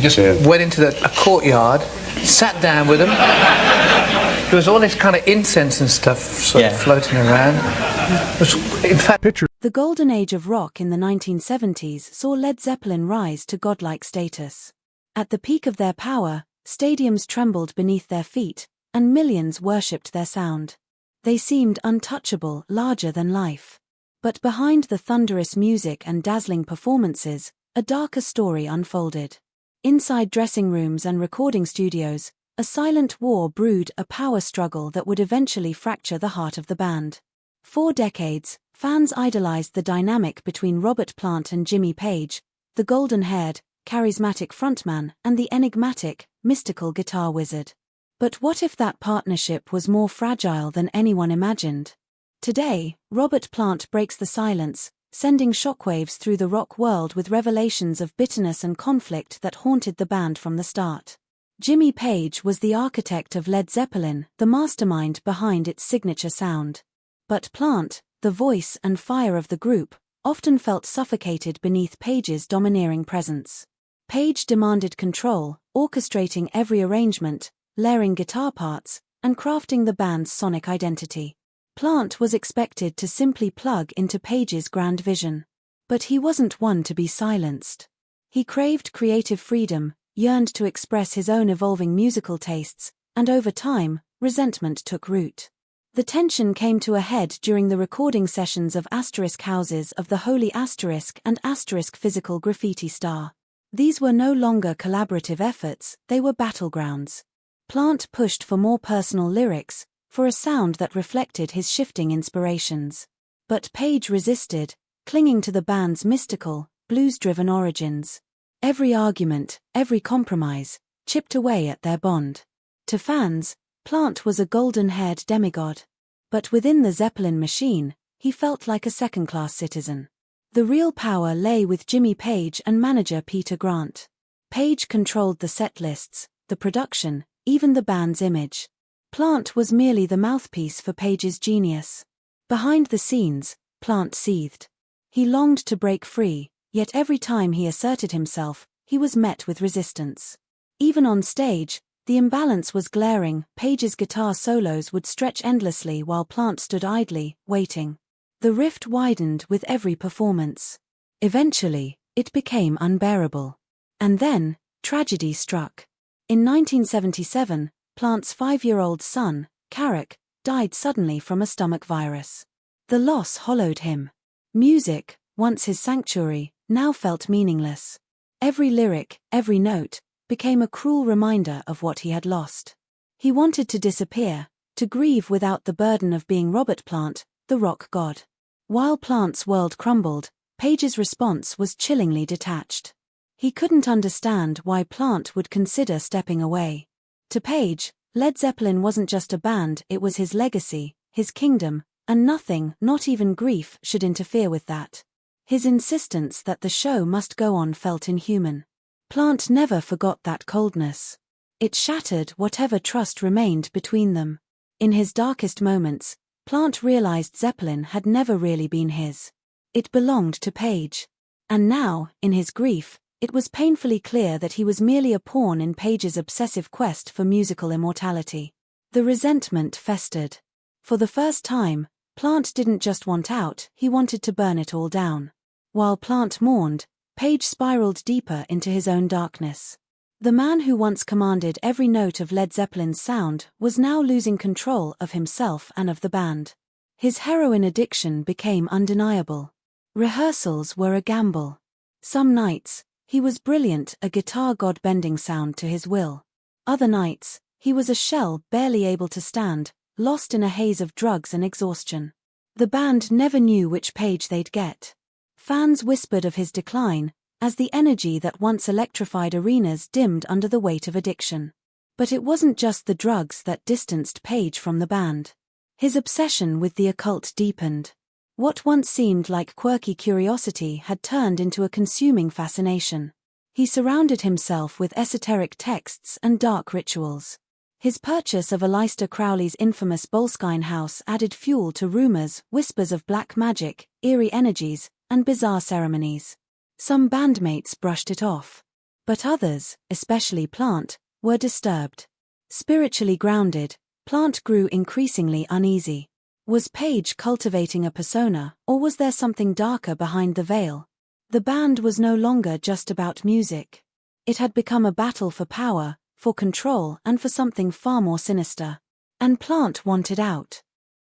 Just went into a courtyard, sat down with them. There was all this kind of incense and stuff sort of floating around. It was, in fact, The golden age of rock in the 1970s saw Led Zeppelin rise to godlike status. At the peak of their power, stadiums trembled beneath their feet, and millions worshipped their sound. They seemed untouchable, larger than life. But behind the thunderous music and dazzling performances, a darker story unfolded. Inside dressing rooms and recording studios, a silent war brewed, a power struggle that would eventually fracture the heart of the band. For decades, fans idolized the dynamic between Robert Plant and Jimmy Page, the golden-haired, charismatic frontman and the enigmatic, mystical guitar wizard. But what if that partnership was more fragile than anyone imagined? Today, Robert Plant breaks the silence, sending shockwaves through the rock world with revelations of bitterness and conflict that haunted the band from the start. Jimmy Page was the architect of Led Zeppelin, the mastermind behind its signature sound. But Plant, the voice and fire of the group, often felt suffocated beneath Page's domineering presence. Page demanded control, orchestrating every arrangement, layering guitar parts, and crafting the band's sonic identity. Plant was expected to simply plug into Page's grand vision. But he wasn't one to be silenced. He craved creative freedom, yearned to express his own evolving musical tastes, and over time, resentment took root. The tension came to a head during the recording sessions of Asterisk Houses of the Holy Asterisk and Asterisk Physical Graffiti Star. These were no longer collaborative efforts, they were battlegrounds. Plant pushed for more personal lyrics, for a sound that reflected his shifting inspirations. But Page resisted, clinging to the band's mystical, blues-driven origins. Every argument, every compromise, chipped away at their bond. To fans, Plant was a golden-haired demigod. But within the Zeppelin machine, he felt like a second-class citizen. The real power lay with Jimmy Page and manager Peter Grant. Page controlled the set lists, the production, even the band's image. Plant was merely the mouthpiece for Page's genius. Behind the scenes, Plant seethed. He longed to break free, yet every time he asserted himself, he was met with resistance. Even on stage, the imbalance was glaring. Page's guitar solos would stretch endlessly while Plant stood idly, waiting. The rift widened with every performance. Eventually, it became unbearable. And then, tragedy struck. In 1977, Plant's 5-year-old son, Carrick, died suddenly from a stomach virus. The loss hollowed him. Music, once his sanctuary, now felt meaningless. Every lyric, every note, became a cruel reminder of what he had lost. He wanted to disappear, to grieve without the burden of being Robert Plant, the rock god. While Plant's world crumbled, Page's response was chillingly detached. He couldn't understand why Plant would consider stepping away. To Page, Led Zeppelin wasn't just a band, it was his legacy, his kingdom, and nothing, not even grief, should interfere with that. His insistence that the show must go on felt inhuman. Plant never forgot that coldness. It shattered whatever trust remained between them. In his darkest moments, Plant realized Zeppelin had never really been his. It belonged to Page. And now, in his grief, it was painfully clear that he was merely a pawn in Page's obsessive quest for musical immortality. The resentment festered. For the first time, Plant didn't just want out, he wanted to burn it all down. While Plant mourned, Page spiraled deeper into his own darkness. The man who once commanded every note of Led Zeppelin's sound was now losing control of himself and of the band. His heroin addiction became undeniable. Rehearsals were a gamble. Some nights, he was brilliant, a guitar god bending sound to his will. Other nights, he was a shell barely able to stand, lost in a haze of drugs and exhaustion. The band never knew which Page they'd get. Fans whispered of his decline, as the energy that once electrified arenas dimmed under the weight of addiction. But it wasn't just the drugs that distanced Page from the band. His obsession with the occult deepened. What once seemed like quirky curiosity had turned into a consuming fascination. He surrounded himself with esoteric texts and dark rituals. His purchase of Aleister Crowley's infamous Boleskine house added fuel to rumors, whispers of black magic, eerie energies, and bizarre ceremonies. Some bandmates brushed it off. But others, especially Plant, were disturbed. Spiritually grounded, Plant grew increasingly uneasy. Was Page cultivating a persona, or was there something darker behind the veil? The band was no longer just about music. It had become a battle for power, for control, and for something far more sinister. And Plant wanted out.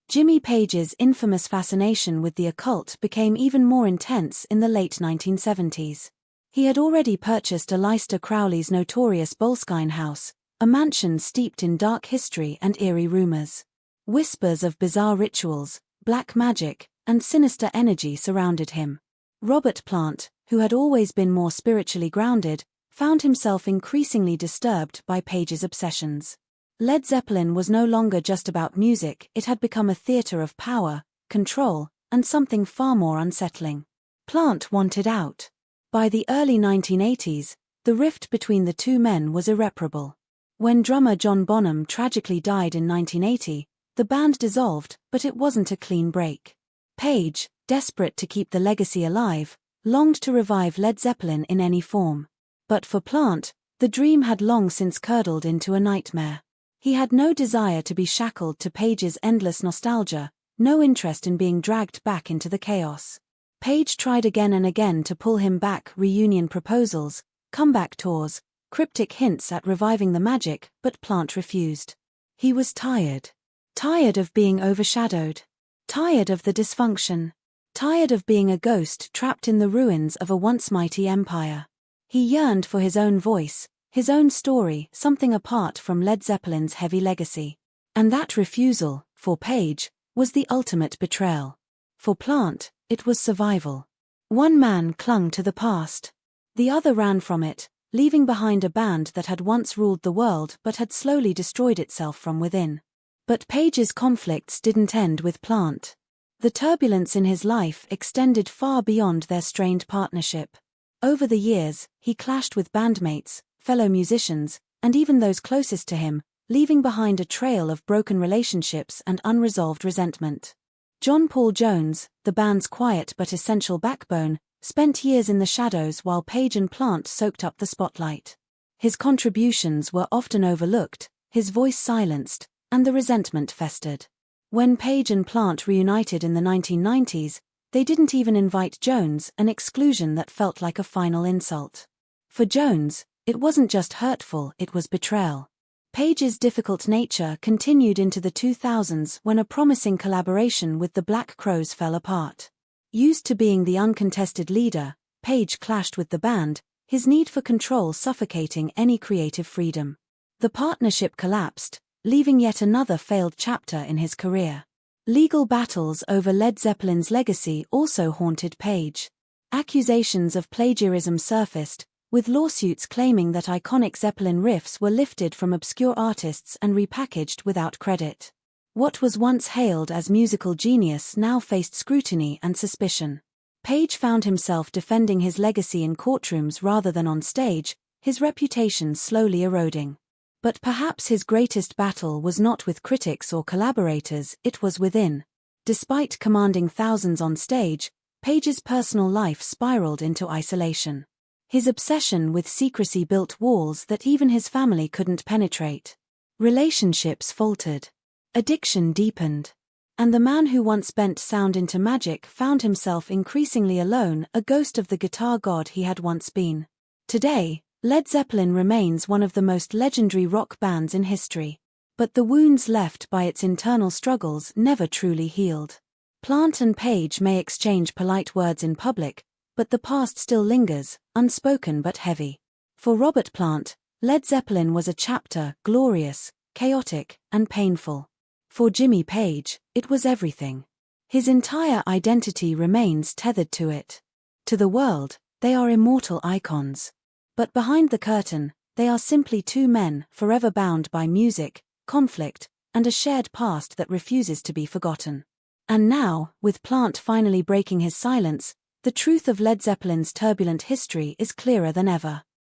Jimmy Page's infamous fascination with the occult became even more intense in the late 1970s. He had already purchased Aleister Crowley's notorious Boleskine house, a mansion steeped in dark history and eerie rumors. Whispers of bizarre rituals, black magic, and sinister energy surrounded him. Robert Plant, who had always been more spiritually grounded, found himself increasingly disturbed by Page's obsessions. Led Zeppelin was no longer just about music, it had become a theater of power, control, and something far more unsettling. Plant wanted out. By the early 1980s, the rift between the two men was irreparable. When drummer John Bonham tragically died in 1980, the band dissolved, but it wasn't a clean break. Page, desperate to keep the legacy alive, longed to revive Led Zeppelin in any form. But for Plant, the dream had long since curdled into a nightmare. He had no desire to be shackled to Page's endless nostalgia, no interest in being dragged back into the chaos. Page tried again and again to pull him back, reunion proposals, comeback tours, cryptic hints at reviving the magic, but Plant refused. He was tired. Tired of being overshadowed. Tired of the dysfunction. Tired of being a ghost trapped in the ruins of a once mighty empire. He yearned for his own voice, his own story, something apart from Led Zeppelin's heavy legacy. And that refusal, for Page, was the ultimate betrayal. For Plant, it was survival. One man clung to the past. The other ran from it, leaving behind a band that had once ruled the world but had slowly destroyed itself from within. But Page's conflicts didn't end with Plant. The turbulence in his life extended far beyond their strained partnership. Over the years, he clashed with bandmates, fellow musicians, and even those closest to him, leaving behind a trail of broken relationships and unresolved resentment. John Paul Jones, the band's quiet but essential backbone, spent years in the shadows while Page and Plant soaked up the spotlight. His contributions were often overlooked, his voice silenced, and the resentment festered. When Page and Plant reunited in the 1990s, they didn't even invite Jones, an exclusion that felt like a final insult. For Jones, it wasn't just hurtful, it was betrayal. Page's difficult nature continued into the 2000s when a promising collaboration with the Black Crowes fell apart. Used to being the uncontested leader, Page clashed with the band, his need for control suffocating any creative freedom. The partnership collapsed, leaving yet another failed chapter in his career. Legal battles over Led Zeppelin's legacy also haunted Page. Accusations of plagiarism surfaced, with lawsuits claiming that iconic Zeppelin riffs were lifted from obscure artists and repackaged without credit. What was once hailed as musical genius now faced scrutiny and suspicion. Page found himself defending his legacy in courtrooms rather than on stage, his reputation slowly eroding. But perhaps his greatest battle was not with critics or collaborators, it was within. Despite commanding thousands on stage, Page's personal life spiraled into isolation. His obsession with secrecy built walls that even his family couldn't penetrate. Relationships faltered. Addiction deepened. And the man who once bent sound into magic found himself increasingly alone, a ghost of the guitar god he had once been. Today, Led Zeppelin remains one of the most legendary rock bands in history. But the wounds left by its internal struggles never truly healed. Plant and Page may exchange polite words in public, but the past still lingers, unspoken but heavy. For Robert Plant, Led Zeppelin was a chapter, glorious, chaotic, and painful. For Jimmy Page, it was everything. His entire identity remains tethered to it. To the world, they are immortal icons. But behind the curtain, they are simply two men, forever bound by music, conflict, and a shared past that refuses to be forgotten. And now, with Plant finally breaking his silence, the truth of Led Zeppelin's turbulent history is clearer than ever.